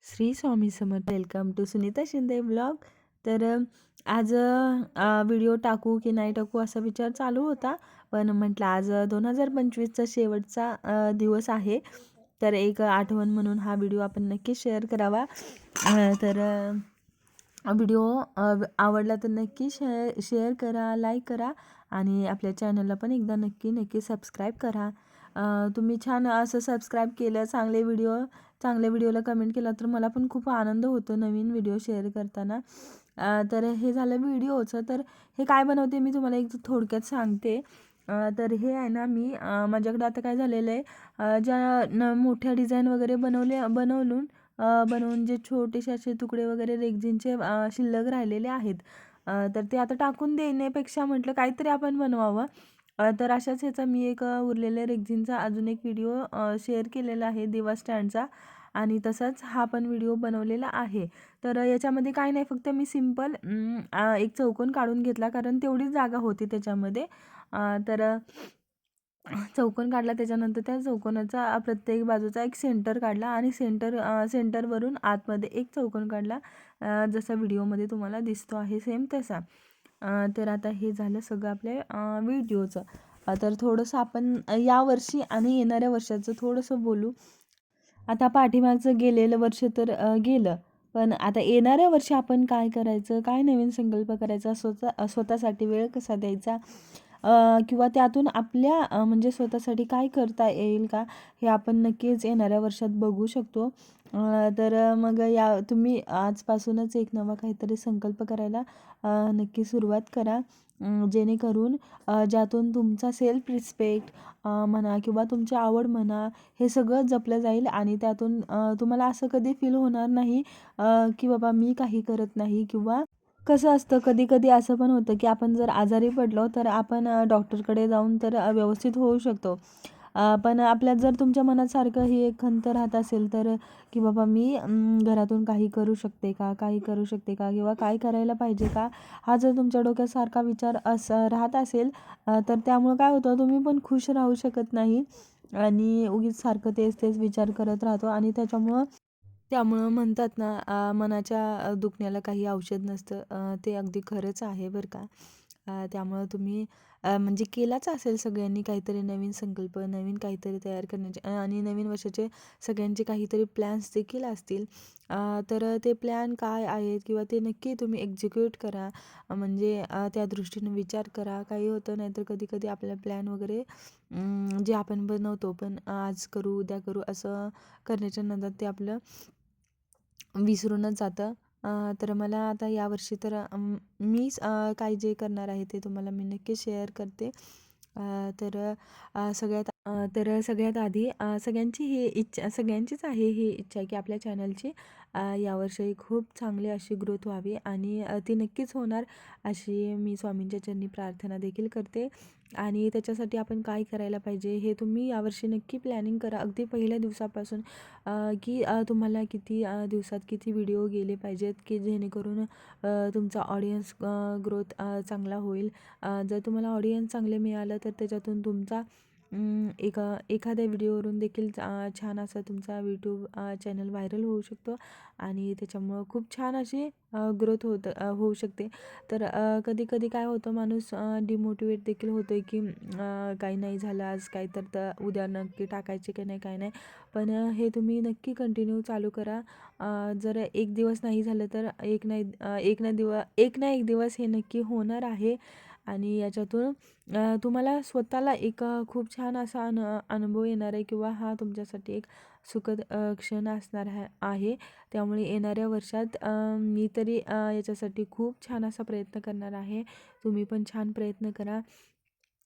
Shri Swami Samarth. Welcome to Sunita Shinde blog. तर आज video टाकू की नाही टाकू असा विचार चालू होता, पण म्हटलं आज 2025चा शेवटचा दिवस आहे, तर एक आठवण म्हणून हा व्हिडिओ आपण नक्की शेअर करावा. तर व्हिडिओ आवडला तर नक्की शेअर करा, लाईक करा आणि आपल्या चॅनलला पण एकदा नक्की सबस्क्राईब करा. तुम्ही छान असं सबस्क्राईब केलं, चांगल्या व्हिडिओला कमेंट केला तर मला पण खूप आनंद होतो नवीन व्हिडिओ शेअर करताना. तर हे झालं व्हिडिओचं. तर हे काय बनवते मी तुम्हाला एक थोडक्यात सांगते. तर हे आहे ना, मी माझ्याकडे आता काय झालेलं आहे, ज्या मोठ्या डिझाईन वगैरे बनवून जे छोटेसे असे तुकडे वगैरे रेक्झिनचे शिल्लक राहिलेले आहेत, तर ते आता टाकून देण्यापेक्षा म्हटलं काहीतरी आपण बनवावं. तर अशाच ह्याचा मी एक उरलेल्या रेक्झिनचा अजून एक व्हिडिओ शेअर केलेला आहे, दिवा स्टँडचा. आणि तसाच हा पण व्हिडिओ बनवलेला आहे. तर याच्यामध्ये काय नाही, फक्त मी सिंपल एक चौकोन काढून घेतला, कारण तेवढीच जागा होती त्याच्यामध्ये. तर चौकोन काढला, त्याच्यानंतर त्या चौकोनाचा प्रत्येक बाजूचा एक सेंटर काढला आणि सेंटरवरून आतमध्ये एक चौकोन काढला, जसा व्हिडिओमध्ये तुम्हाला दिसतो आहे सेम तसा. तर आता हे झालं सगळं आपल्या व्हिडिओचं. तर थोडंसं आपण यावर्षी आणि येणाऱ्या वर्षाचं थोडंसं बोलू. आता पाठीमागचं गेलेलं वर्ष तर गेलं, पण आता येणाऱ्या वर्षी आपण काय करायचं, काय नवीन संकल्प करायचा, स्वतःसाठी वेळ कसा द्यायचा, किंवा त्यातून आपल्या म्हणजे स्वतःसाठी काय करता येईल का, हे आपण नक्कीच येणाऱ्या वर्षात बघू शकतो. तर मग तुम्ही आजपासूनच एक नवा काहीतरी संकल्प करायला नक्की सुरुवात करा, जेणेकरून ज्यातून तुमचा सेल्फ रिस्पेक्ट म्हणा किंवा तुमची आवड म्हणा, हे सगळं जपलं जाईल आणि त्यातून तुम्हाला असं कधी फील होणार नाही की बाबा मी काही करत नाही. किंवा कसं असतं, कधी कधी असं पण होतं की आपण जर आजारी पडलो तर आपण डॉक्टरकडे जाऊन तर व्यवस्थित होऊ शकतो. पण आपल्यात जर तुमच्या मनात सारखं ही एक खंत राहत असेल, तर की बाबा मी घरातून काही करू शकते का किंवा काय करायला पाहिजे का, हा जर तुमच्या डोक्यात सारखा विचार राहत असेल, तर त्यामुळं काय होतं, तुम्ही पण खुश राहू शकत नाही आणि उगीच सारखं तेच विचार करत राहतो. आणि त्यामुळं म्हणतात ना, मनाच्या दुखण्याला काही औषध नसतं. ते अगदी खरंच आहे बरं का. त्यामुळं तुम्ही म्हणजे केलाच असेल सगळ्यांनी काहीतरी नवीन संकल्प, नवीन काहीतरी तयार करण्याचे, आणि नवीन वर्षाचे सगळ्यांचे काहीतरी प्लॅन्स देखील असतील. तर ते प्लॅन काय आहेत किंवा ते नक्की तुम्ही एक्झिक्यूट करा. म्हणजे त्या दृष्टीने विचार करा. काही होतं नाही तर कधी आपला प्लॅन वगैरे जे आपण बनवतो, पण आज करू उद्या करू असं करण्याच्या नंतर ते आपलं विसरूनच जातं. तर मला आता यावर्षी तर मीच काय जे करणार आहे ते तुम्हाला मी नक्की शेअर करते. तर सगळ्यात आधी सगळ्यांचीच आहे ही इच्छा की आपल्या चॅनलची यावर्षी खूप चांगली अशी ग्रोथ व्हावी, आणि ती नक्कीच होणार अशी मी स्वामींच्या चरणी प्रार्थना देखील करते. आणि त्याच्यासाठी आपण काय करायला पाहिजे हे तुम्ही यावर्षी नक्की प्लॅनिंग करा, अगदी पहिल्या दिवसापासून, की तुम्हाला किती दिवसात किती व्हिडिओ गेले पाहिजेत, की जेणेकरून तुमचा ऑडियन्स ग्रोथ चांगला होईल. जर तुम्हाला ऑडियन्स चांगले मिळालं तर त्याच्यातून तुमचा एखाद्या व्हिडिओवरून देखील छान असा तुमचा यूट्यूब चॅनल व्हायरल होऊ शकतो आणि त्याच्यामुळं खूप छान अशी ग्रोथ होऊ शकते. तर कधी काय होतं, माणूस डिमोटिवेट देखील होतो की काही नाही झालं आज, काय तर उद्या नक्की टाकायचे की नाही काय नाही. पण हे तुम्ही नक्की कंटिन्यू चालू करा. जर एक दिवस नाही झालं तर एक ना एक दिवस हे नक्की होणार आहे. आणि याच्यातून तुम्हाला स्वतःला एक खूप छान असा अनुभव येणार आहे, किंवा हा तुमच्यासाठी एक सुखद क्षण असणार आहे. त्यामुळे येणाऱ्या वर्षात मी तरी याच्यासाठी खूप छान असा प्रयत्न करणार आहे. तुम्ही पण छान प्रयत्न करा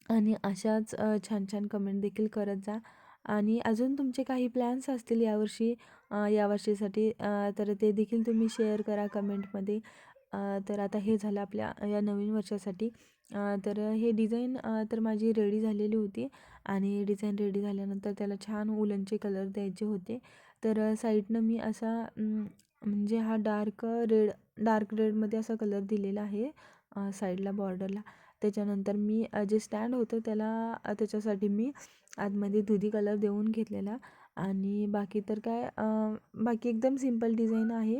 आणि अशाच छान कमेंट देखील करत जा. आणि अजून तुमचे काही प्लॅन्स असतील यावर्षीसाठी, तर ते देखील तुम्ही शेअर करा कमेंटमध्ये. तर आता हे झालं आपल्या या नवीन वर्षासाठी. तर हे डिझाईन तर माझी रेडी झालेली होती, आणि डिझाईन रेडी झाल्यानंतर त्याला छान उलनचे कलर द्यायचे होते. तर साईडनं मी असा म्हणजे हा डार्क रेडमध्ये असा कलर दिलेला आहे साईडला बॉर्डरला. त्याच्यानंतर मी जे स्टँड होतं त्याच्यासाठी मी आतमध्ये दुधी कलर देऊन घेतलेला. आणि बाकी तर काय बाकी एकदम सिंपल डिझाईन आहे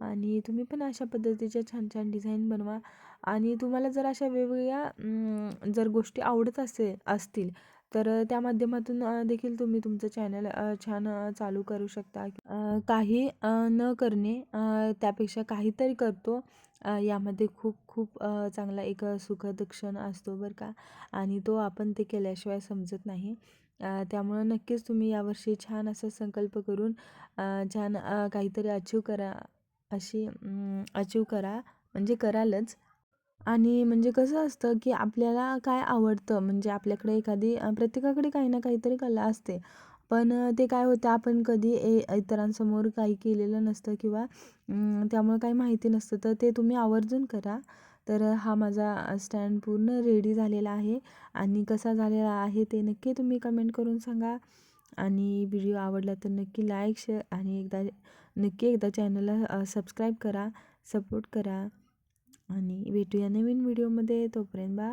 आणि तुम्ही पण अशा पद्धतीच्या छान छान डिझाईन बनवा. आणि तुम्हाला जर अशा वेगवेगळ्या जर गोष्टी आवडत असतील तर त्या माध्यमातून देखील तुम्ही तुमचं चॅनल छान चालू करू शकता. काही न करणे त्यापेक्षा काहीतरी करतो यामध्ये खूप खूप चांगला एक सुखद क्षण असतो बरं का. आणि तो आपण ते केल्याशिवाय समजत नाही. त्यामुळं नक्कीच तुम्ही यावर्षी छान असा संकल्प करून छान काहीतरी अचीव करा. अचीव करा म्हणजे करालच. आणि म्हणजे कसं असतं, की आपल्याला काय आवडतं म्हणजे आपल्याकडे एखादी प्रत्येकाकडे काही ना काहीतरी कला असते. पण ते काय होतं आपण कधी इतरांसमोर काही केलेलं नसतं किंवा त्यामुळे काही माहिती नसतं. तर ते तुम्ही आवर्जून करा. तर हा माझा स्टँड पूर्ण रेडी झालेला आहे आणि कसा झालेला आहे ते नक्की तुम्ही कमेंट करून सांगा. आणि व्हिडिओ आवडला तर नक्की लाईक, शेअर आणि नक्की एकदा चॅनलला सबस्क्राईब करा, सपोर्ट करा. आणि भेटूया नवीन व्हिडिओमध्ये. तोपर्यंत बाय.